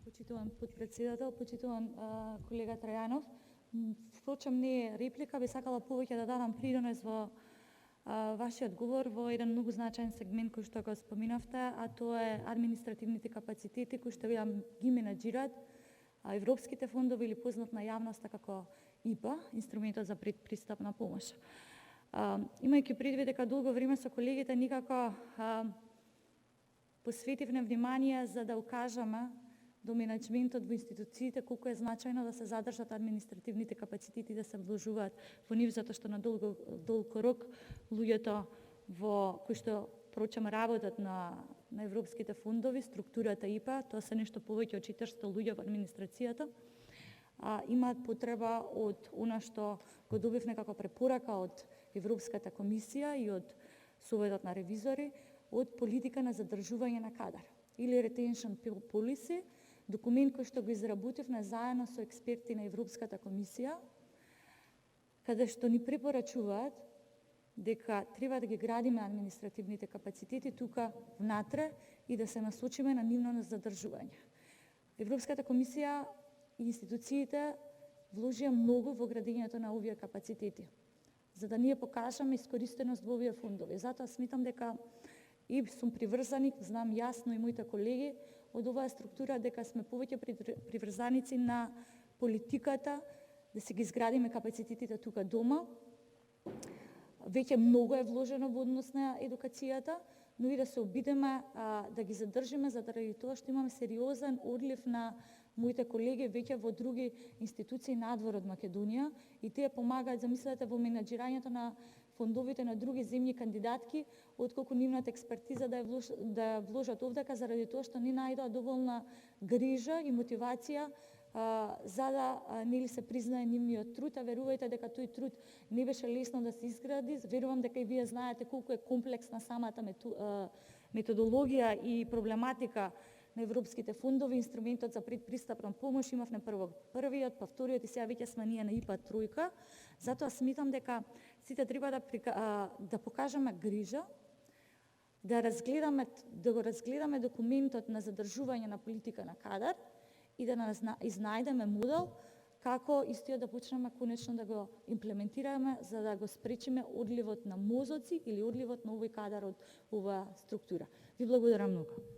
Почитуван подпредседател, почитуван колега Трајанов. Впрочем, не е реплика, би сакала повеќе да дадам придонес во вашиот говор во еден многу значаен сегмент кој што го споминавте, а тоа е административните капацитети кои што ги менаџираат европските фондови или познат на јавноста како ИПА, инструментот за предпристапна помош. Имајќи предвид дека долго време со колегите никако посветивме внимание за да укажаме до менеджментот во институциите колку е значајно да се задржат административните капацитети да се вложуваат во нив, затоа што на долг рок луѓето кои што прочем работат на европските фондови, структурата ИПА, тоа се нешто повеќе од 400 луѓе во администрацијата, имаат потреба од она што го добивме како препорака од Европската комисија и од Советот на ревизори, од политика на задржување на кадар или retention policy, документ кој што го изработивме заедно со експерти на Европската комисија, каде што ни препорачуваат дека треба да ги градиме административните капацитети тука внатре и да се насочиме на нивно задржување. Европската комисија и институциите вложија многу во градењето на овие капацитети, за да ние покажаме искористеност во овие фондови. Затоа сметам дека и сум приврзаник, знам јасно и моите колеги од оваа структура дека сме повеќе приврзаници на политиката, да си ги изградиме капацитетите тука дома. Веќе многу е вложено во однос на едукацијата, но и да се обидеме да ги задржиме заради тоа што имаме сериозен одлив на моите колеги веќе во други институции надвор од Македонија и тие помагаат, замислете, во менаџирањето на фондовите на други земји кандидатки, отколку нивната експертиза да вложат овдека заради тоа што не најдоа доволна грижа и мотивација за да нели се признае нивниот труд, а верувајте дека тој труд не беше лесно да се изгради. Верувам дека и вие знаете колку е комплексна самата методологија и проблематика на европските фондови, инструментот за предпристапна помош, имавме прво првиот, па вториот и сега веќе сме ние на ИПА тројка. Затоа сметам дека сите треба да покажеме грижа, да го разгледаме документот на задржување на политика на кадар и да изнајдеме модел како истиот да почнеме конечно да го имплементираме за да го спречиме одливот на мозоци или одливот на овој кадар од оваа структура. Ви благодарам многу.